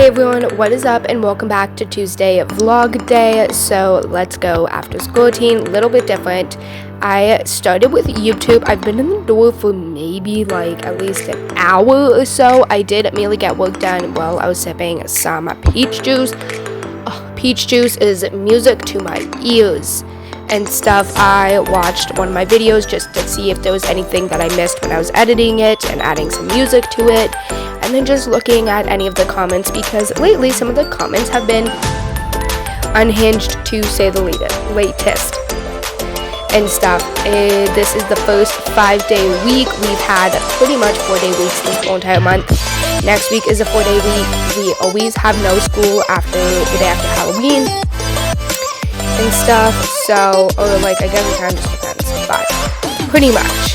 Hey everyone, what is up and welcome back to Tuesday vlog day. So let's go after school routine, a little bit different. I started with YouTube. I've been in the door for maybe like at least an hour or so. I did merely get work done while I was sipping some peach juice. Peach juice is music to my ears and stuff. I watched one of my videos just to see if there was anything that I missed when I was editing it and adding some music to it. And then just looking at any of the comments, because lately some of the comments have been unhinged to say the latest and stuff. This is the first 5-day week. We've had pretty much 4-day weeks this whole entire month. Next week is a 4-day week. We always have no school after the day after Halloween and stuff. So, or like I guess it kind of just depends, but pretty much.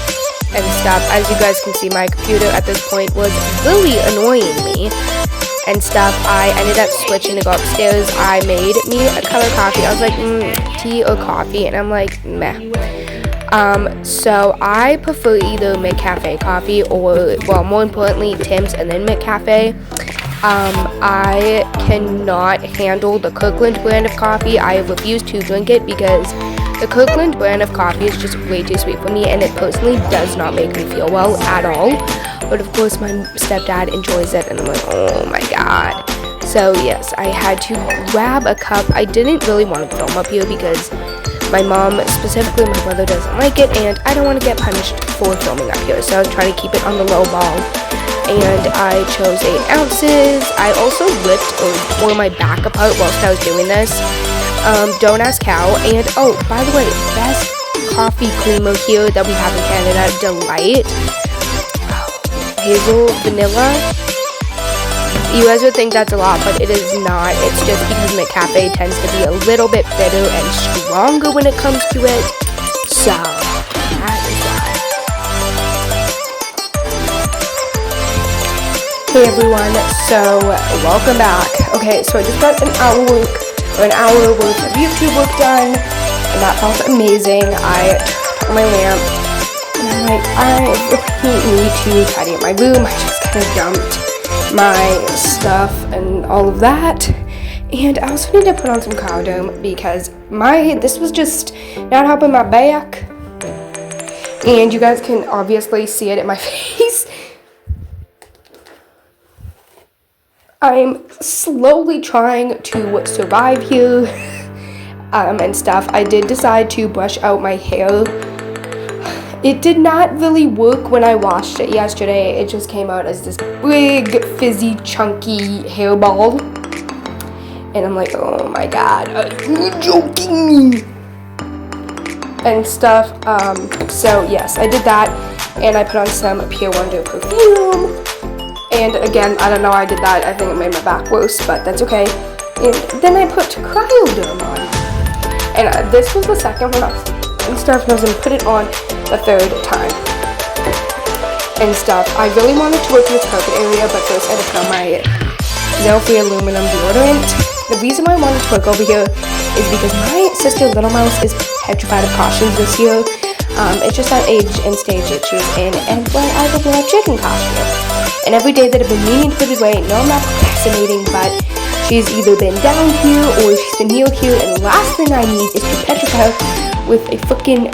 And stuff. As you guys can see, my computer at this point was really annoying me and stuff. I ended up switching to go upstairs. I made me a cup of coffee. I was like, tea or coffee, and I'm like, meh. So I prefer either McCafe coffee or, well, more importantly, Tim's and then McCafe. I cannot handle the Kirkland brand of coffee. I refuse to drink it because the Kirkland brand of coffee is just way too sweet for me, and it personally does not make me feel well at all. But of course my stepdad enjoys it, and I'm like, oh my god. So yes, I had to grab a cup. I didn't really want to film up here because my mom, specifically my brother, doesn't like it, and I don't want to get punished for filming up here. So I was trying to keep it on the low ball, and I chose 8 ounces. I also ripped or tore my back apart whilst I was doing this. Don't ask how. And oh, by the way, best coffee creamer here that we have in Canada, Delight Hazel Vanilla. You guys would think that's a lot, but it is not. It's just because McCafe tends to be a little bit bitter and stronger when it comes to it. So that is why. Hey everyone, so welcome back. Okay, so I just got an hour worth of YouTube work done, and that felt amazing. I turned on my lamp, and I'm like, I really need to tidy up my room. I just kind of dumped my stuff and all of that, and I also need to put on some Cowdome because this was just not helping my back, and you guys can obviously see it in my face. I'm slowly trying to survive here and stuff. I did decide to brush out my hair. It did not really work when I washed it yesterday. It just came out as this big, fizzy, chunky hairball. And I'm like, oh my god, are you joking me? And stuff. So yes, I did that. And I put on some Pure Wonder perfume. And again, I don't know why I did that. I think it made my back worse, but that's okay. And then I put Cryoderm on. And this was the second one and stuff, and I was going to put it on the third time. And stuff. I really wanted to work in this carpet area, but first I had to put on my Zero-Free Aluminum deodorant. The reason why I wanted to work over here is because my sister Little Mouse is petrified of costumes this year. It's just that age and stage that she was in, and when I was in a chicken costume. And every day that I've been meaning to put it away, no, I'm not procrastinating, but she's either been down here or she's been near here, and the last thing I need is to petrify her with a freaking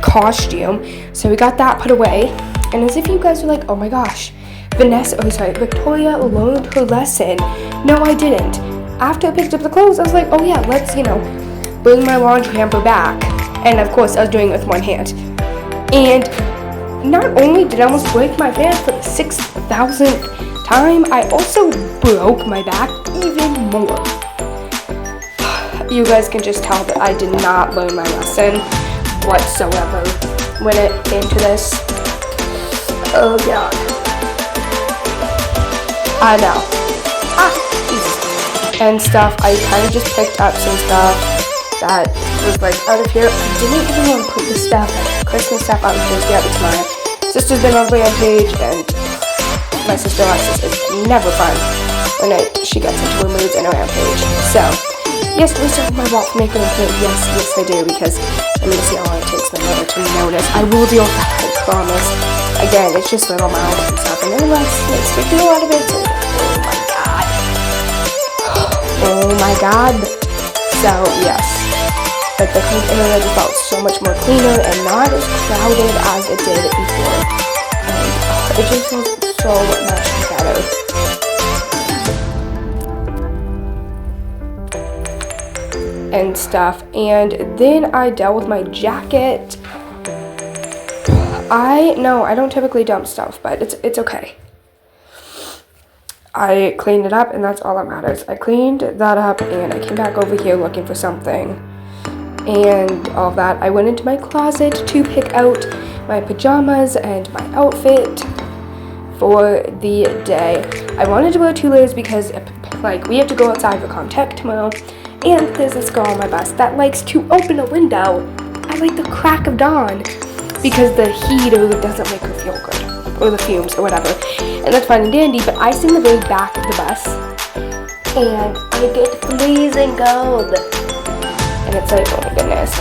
costume. So we got that put away, and as if you guys are like, oh my gosh, Victoria learned her lesson. No, I didn't. After I picked up the clothes, I was like, oh yeah, let's, bring my laundry hamper back. And of course, I was doing it with one hand. And not only did I almost break my back for the 6,000th time, I also broke my back even more. You guys can just tell that I did not learn my lesson whatsoever when it came to this. Oh god. I know. Jesus. And stuff. I kind of just picked up some stuff that was like out of here. I didn't even want to put the stuff, Christmas stuff, out of here yet because my sister's been on the rampage, and my sister Alexis is never fun when she gets into her moods and a rampage. So yes, do I still have my wall maker in here? Yes, I do, because I'm gonna see how long it takes my mother to notice. I will deal with that, I promise. Again, it's just Little Mouse and stuff, and then let's do a lot of it. oh my god. So yes, like the area just felt so much more cleaner and not as crowded as it did before. And it just feels so much better. And stuff. And then I dealt with my jacket. I don't typically dump stuff, but it's okay. I cleaned it up and that's all that matters. I cleaned that up and I came back over here looking for something and all that. I went into my closet to pick out my pajamas and my outfit for the day. I wanted to wear 2 layers because like we have to go outside for contact tomorrow, and there's this girl on my bus that likes to open a window at like the crack of dawn because the heat doesn't make her feel good, or the fumes or whatever, and that's fine and dandy. But I sit in the very back of the bus and I get freezing cold and it's like, oh my goodness,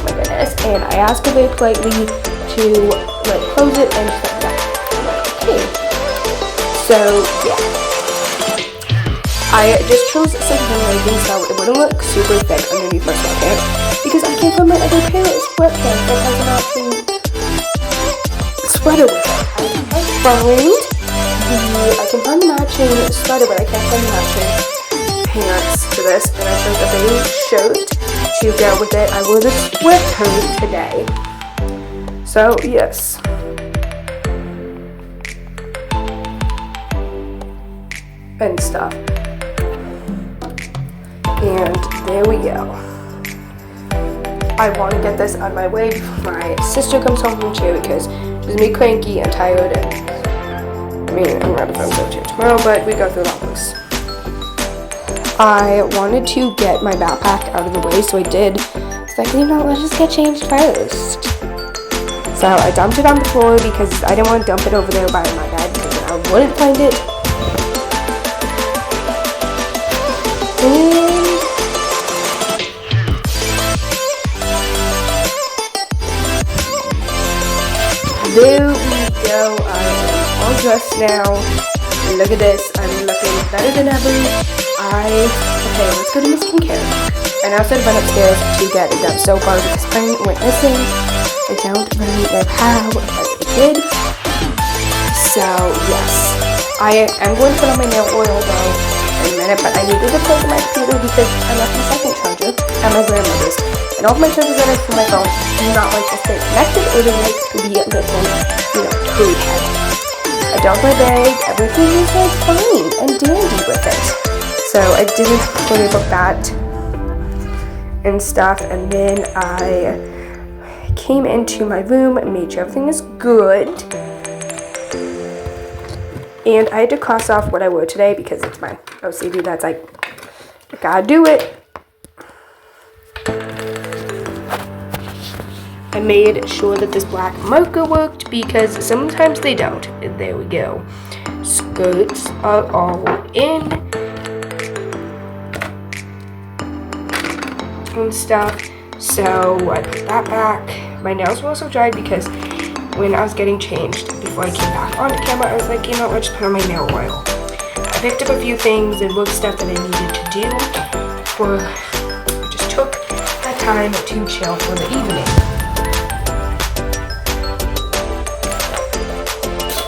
and I ask her very politely to like close it and just like that. I'm like, okay. So yeah, I just chose something leggings so it wouldn't look super thick underneath my sweatpants because I can't find my other pair of sweatpants that has an option sweater with it. I can find the matching sweater, but I can't find the matching pants to this, and I chose a beige shirt to go with it. I wore the sweater today. So yes. And stuff. And there we go. I want to get this on my way before my sister comes home from cheer because she's gonna be cranky and tired, and I mean I'm ready for go to tomorrow, but we go through all this. I wanted to get my backpack out of the way, so I did. It's like, let's just get changed first. So I dumped it on the floor because I didn't want to dump it over there by my bed because I wouldn't find it. There we go. I am all dressed now. Look at this. I'm looking better than ever. Okay, let's go to my skincare. I now said run upstairs to get it done so far because mine went missing. I don't really know how, but it did. So yes, I am going to put on my nail oil though in a minute, but I needed to plug in my computer because I left my second charger at my grandmother's. And all of my chargers that I from my phone do not like to stay connected, or they like to be a little, toad head. I dumped my bag, everything was like fine and dandy with it. So I didn't worry about that and stuff. And then I came into my room, made sure everything is good. And I had to cross off what I wore today because it's my OCD that's like, I gotta do it. I made sure that this black marker worked because sometimes they don't. And there we go. Skirts are all in and stuff. So I put that back. My nails were also dried because when I was getting changed before I came back onto camera, I was like, let's put on my nail oil. I picked up a few things and work stuff that I needed to do. I just took that time to chill for the evening.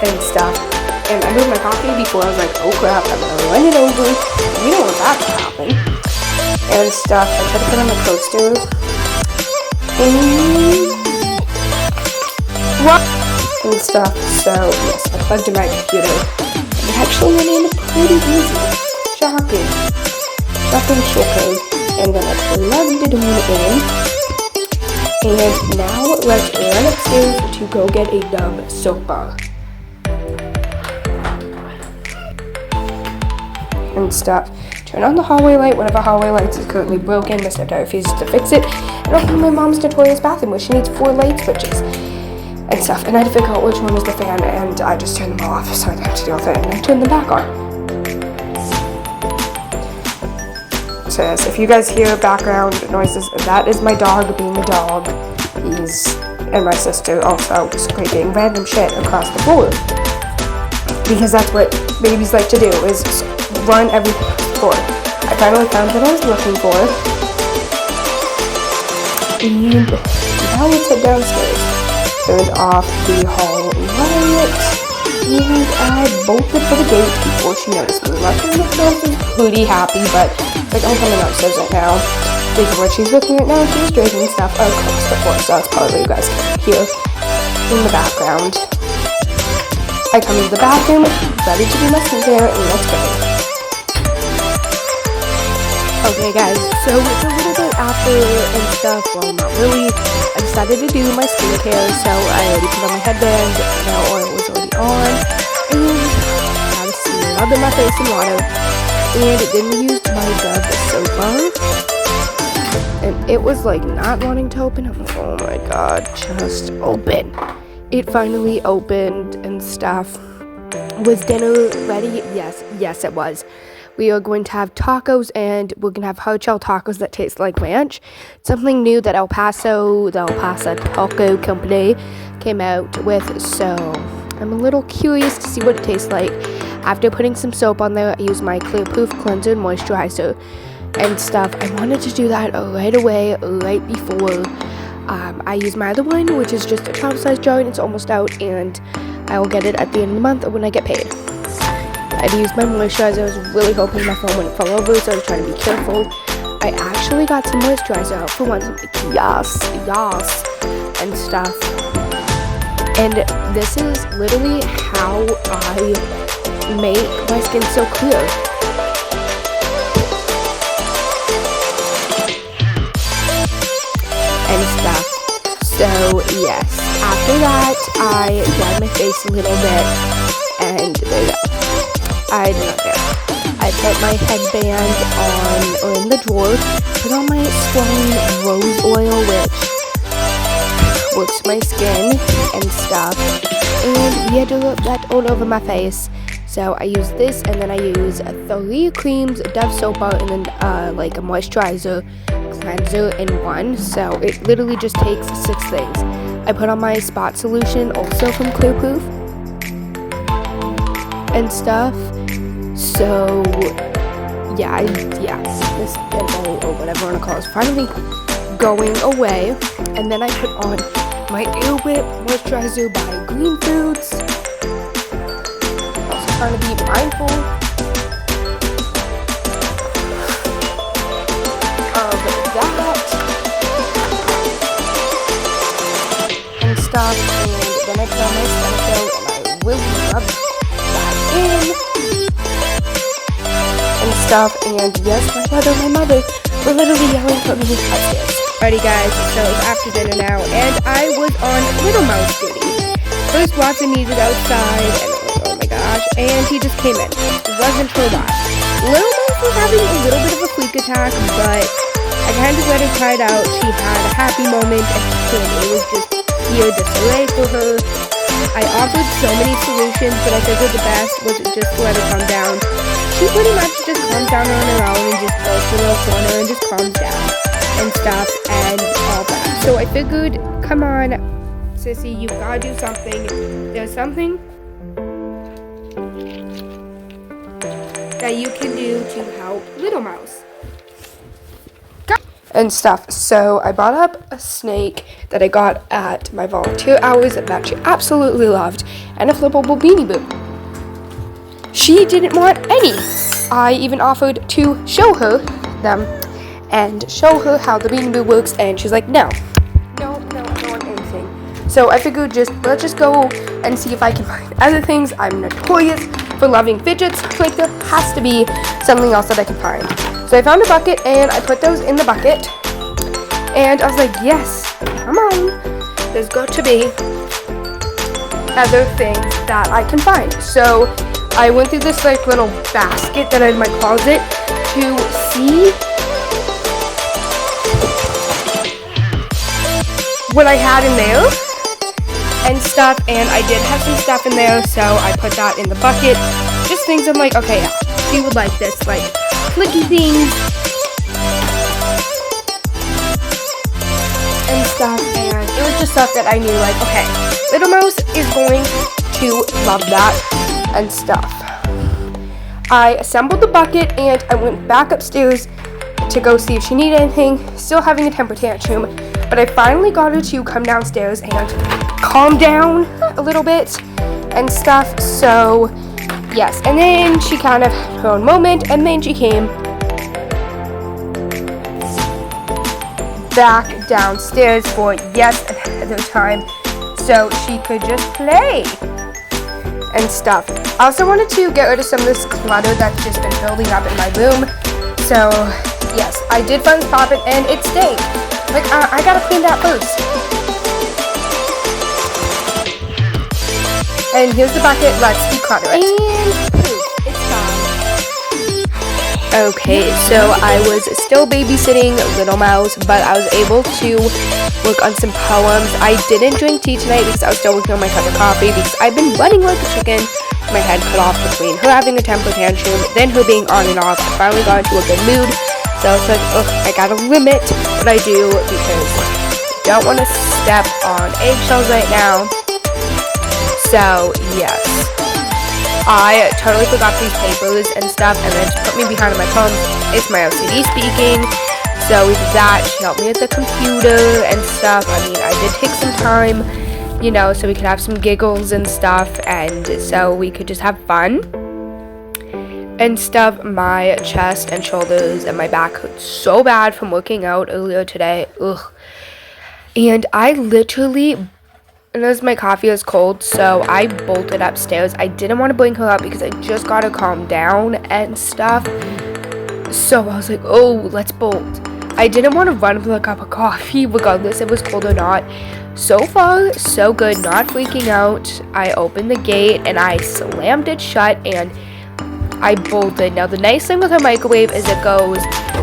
And stuff. And I made my coffee before. I was like, oh crap, I'm gonna run it over. You don't want that to happen. And stuff. I tried to put on the coaster. And stuff. So yes, I plugged in my computer. It actually went in pretty easy. Shocking. And then I plugged it in. And now let's run upstairs to go get a Dove soap bar. And stuff. Turn on the hallway light. One of our hallway lights is currently broken. Mr. Dye refuses to fix it. And open my mom's notorious bathroom where she needs 4 light switches and stuff. And I had to figure out which one was the fan, and I just turned them all off so I didn't have to deal with it. And I turned them back on. So yes, if you guys hear background noises, that is my dog being a dog. And my sister also scraping random shit across the floor. Because that's what babies like to do, is run every floor. I finally found what I was looking for. And now let's head downstairs. Turn off the hall light. And I bolted for the gate before she noticed me. Luckily, the is pretty happy, but like, I'm coming upstairs right now. Because what she's looking right now, she's drinking stuff across the floor, so that's probably what you guys can hear in the background. I come into the bathroom, ready to do my skincare, and let's go. Okay guys, so it's a little bit after and stuff, well not really. I decided to do my skincare, so I already put on my headband, the oil was already on, and I had to smother my face in water, and then we used my Dove soap bar, and it was like not wanting to open. I'm like, oh my god, just open. It finally opened and stuff. Was dinner ready? Yes it was. We are going to have tacos, and we're going to have hard shell tacos that taste like ranch. Something new that the El Paso Taco Company came out with, so I'm a little curious to see what it tastes like. After putting some soap on there, I used my Clear Proof Cleanser and Moisturizer and stuff. I wanted to do that right away, right before I use my other one, which is just a travel size jar, and it's almost out, and I will get it at the end of the month or when I get paid. I'd used my moisturizer. I was really hoping my phone wouldn't fall over, so I was trying to be careful. I actually got some moisturizer out for once. I'm like, yes, and stuff. And this is literally how I make my skin so clear. And stuff. So yes, after that I dried my face a little bit, and there you go. I do not care. I put my headband on, or in the drawer, put on my strong rose oil, which works my skin and stuff, and we had to rub that all over my face. So I use this, and then I use 3 creams, Dove soap bar, and then like a moisturizer cleanser in one. So it literally just takes 6 things. I put on my spot solution, also from Clear Proof and stuff. So yeah, this demo or whatever I want to call it is finally going away. And then I put on my Air Whip moisturizer by Green Foods. Also trying to be mindful of that and stuff. And then I put on my Cetaphil, and I really rub that in and stuff. And yes, my mother were literally yelling for me upstairs. Alrighty guys, so it's after dinner now, and I was on Little Mouse duty. First Watson needed outside, and oh my gosh, and he just came in. Wasn't sure why. Little Mouse was having a little bit of a freak attack, but I kind of let her try it out. She had a happy moment, and it was just pure disarray for her. I offered so many solutions, but I figured the best was just to let her calm down. She pretty much just calms down on her own and just goes to a little corner and just calms down and stuff and all that. So I figured, come on, sissy, you gotta do something. There's something that you can do to help Little Mouse and stuff. So I bought up a snake that I got at my volunteer hours that she absolutely loved, and a flippable Beanie Boo. She didn't want any. I even offered to show her them and show her how the Beanie Boo works, and she's like, no, I don't want anything. So I figured let's just go and see if I can find other things. I'm notorious for loving fidgets. Like, there has to be something else that I can find. So I found a bucket, and I put those in the bucket, and I was like, yes, come on, there's got to be other things that I can find. So I went through this like little basket that I had in my closet to see what I had in there and stuff, and I did have some stuff in there, so I put that in the bucket. Just things I'm like, okay, yeah, she would like this, like clicky things and stuff, and it was just stuff that I knew, like, okay, Little Mouse is going to love that and stuff. I assembled the bucket and I went back upstairs to go see if she needed anything, still having a temper tantrum, but I finally got her to come downstairs and calm down a little bit and stuff. So yes, and then she kind of had her own moment, and then she came back downstairs for yet another time so she could just play and stuff. I also wanted to get rid of some of this clutter that's just been building up in my room. So yes, I did find this pop-it and it stank. Like, I gotta clean that first. And here's the bucket, let's declutter it. And poof, it's gone. Okay, so I was still babysitting Little Mouse, but I was able to work on some poems. I didn't drink tea tonight because I was still working on my cup of coffee because I've been running like a chicken. My head cut off between her having a temper tantrum, then her being on and off. I finally got into a good mood. So I was like, ugh, I gotta limit what I do because I don't want to step on eggshells right now. So, yes. I totally forgot these papers and stuff, and then she put me behind my phone. It's my OCD speaking. So with that, she helped me with the computer and stuff. I mean, I did take some time, you know, so we could have some giggles and stuff, and so we could just have fun and stuff. My chest and shoulders and my back hurt so bad from working out earlier today. Ugh. And I literally, and as my coffee is cold, so I bolted upstairs. I didn't want to bring her up because I just got to calm down and stuff. So I was like, oh, let's bolt. I didn't want to run for a cup of coffee regardless if it was cold or not. So far, so good, not freaking out. I opened the gate and I slammed it shut and I bolted. Now the nice thing with her microwave is it goes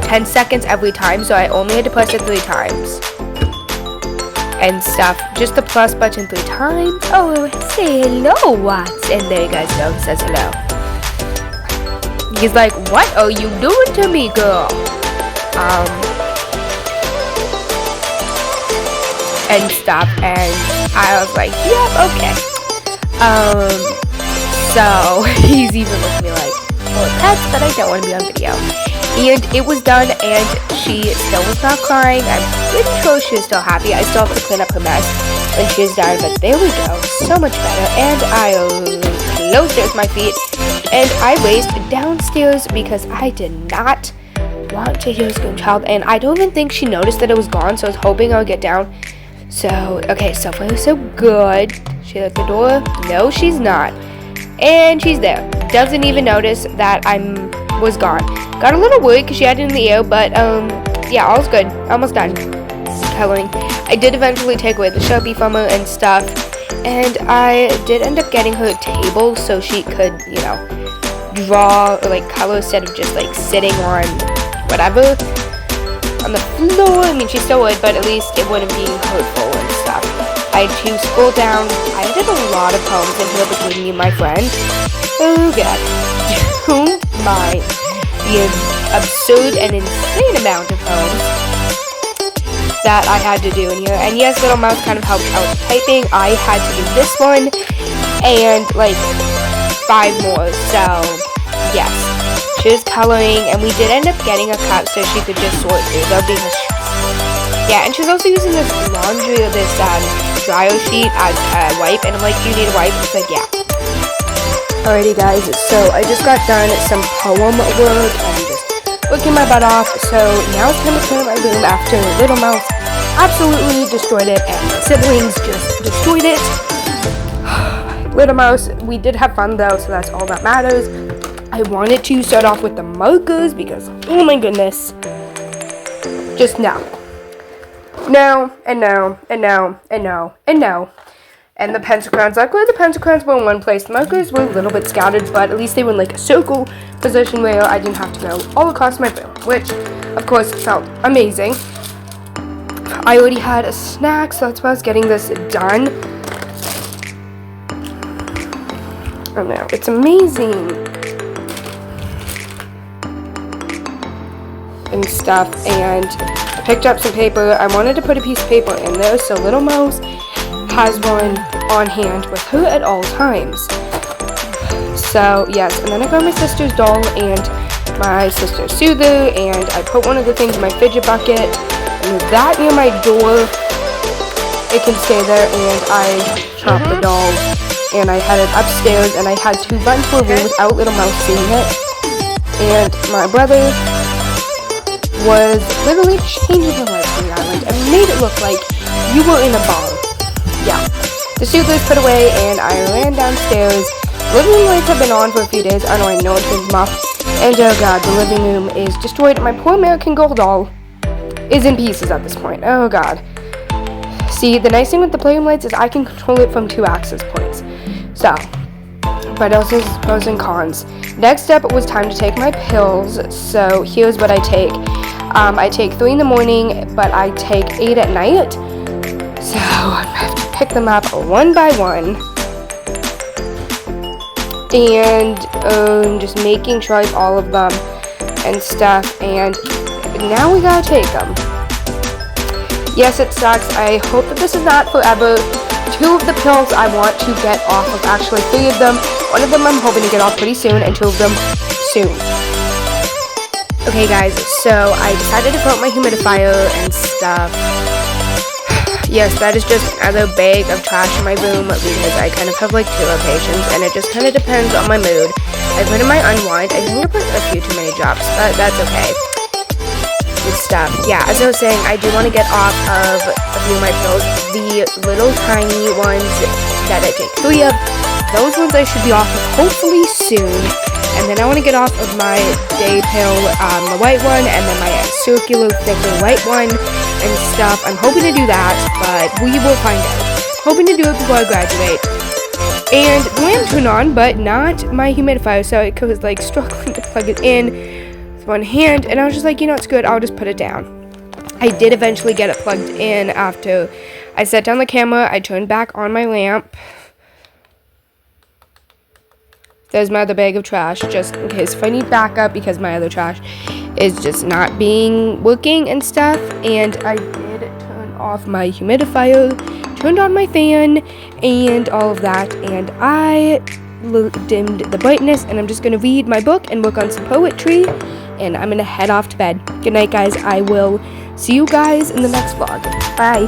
10 seconds every time, so I only had to press it 3 times and stuff. Just the plus button 3 times. Oh, say hello, Watts. And there you guys go, he says hello. He's like, what are you doing to me, girl? And stuff, and I was like, yep, okay. So he's even looking at me like, well, pets, but I don't want to be on video. And it was done, and she still was not crying. I'm pretty sure she was still happy. I still have to clean up her mess when she is done, but there we go, so much better. And I closed it with my feet, and I raced downstairs because I did not want to hear Scream Child, and I don't even think she noticed that it was gone, so I was hoping I would get down. So, okay, so far so good. She at the door? No, she's not. And she's there. Doesn't even notice that I was gone. Got a little worried because she had it in the air, but, yeah, all's good. Almost done. Coloring. I did eventually take away the Sharpie from her and stuff, and I did end up getting her a table so she could, you know, draw or, like, color instead of just, like, sitting on whatever. On the floor, I mean, she still would, but at least it wouldn't be hurtful and stuff. I had to scroll down. I did a lot of poems in here between me and my friend. Oh, God. Don't mind the absurd and insane amount of poems that I had to do in here. And yes, Little Mouse kind of helped out with typing. I had to do this one and, like, 5 more. So, yes. She was coloring, and we did end up getting a cup so she could just sort through. That'll be yeah, and she's also using this laundry or this dryer sheet as a wipe, and I'm like, do you need a wipe? She's like, yeah. Alrighty guys, so I just got done some poem work and just working my butt off, so now it's time to clean my room after Little Mouse absolutely destroyed it, and my siblings just destroyed it. Little Mouse, we did have fun though, so that's all that matters. I wanted to start off with the markers because, oh my goodness, just no. No, and no, and no, and no, and no. And the pencil crayons, luckily the pencil crayons were in one place. The markers were a little bit scattered, but at least they were in like a circle position where I didn't have to go all across my room, which, of course, felt amazing. I already had a snack, so that's why I was getting this done. Oh no, it's amazing. And stuff, and I picked up some paper. I wanted to put a piece of paper in there so Little Mouse has one on hand with her at all times. So yes, and then I got my sister's doll and my sister's soother, and I put one of the things in my fidget bucket, and with that near my door, it can stay there, and I chopped the doll, and I had it upstairs, and I had to run to a room without little mouse seeing it, and my brother was literally changing the lights on the island, and made it look like you were in a bar. Yeah. The soother's put away, and I ran downstairs. Living room lights have been on for a few days. I know I turned them off. And oh god, the living room is destroyed. My poor American Girl doll is in pieces at this point. Oh god. See, the nice thing with the playroom lights is I can control it from 2 access points. So, but also pros and cons. Next up, it was time to take my pills. So here's what I take. I take 3 in the morning, but I take 8 at night. So I have to pick them up one by one. And just making sure I have all of them and stuff, and now we gotta take them. Yes, it sucks. I hope that this is not forever. 2 of the pills I want to get off of, actually 3 of them. 1 of them I'm hoping to get off pretty soon, and 2 of them soon. Okay guys, so I decided to put my humidifier and stuff. Yes, that is just another bag of trash in my room because I kind of have like 2 locations, and it just kind of depends on my mood. I put in my unwind. I think I put a few too many drops, but that's okay. Good stuff. Yeah, as I was saying, I do want to get off of a few of my pills. The little tiny ones that I take 3 of, those ones I should be off of hopefully soon. And then I want to get off of my day pill, the white one, and then my circular thicker white one and stuff. I'm hoping to do that, but we will find out. Hoping to do it before I graduate. And the lamp turned on, but not my humidifier, so I was like struggling to plug it in with one hand, and I was just like, you know, it's good, I'll just put it down. I did eventually get it plugged in after I set down the camera. I turned back on my lamp. There's my other bag of trash, just in case if I need backup, because my other trash is just not working and stuff. And I did turn off my humidifier, turned on my fan, and all of that. And I dimmed the brightness, and I'm just going to read my book and work on some poetry. And I'm going to head off to bed. Good night, guys. I will see you guys in the next vlog. Bye.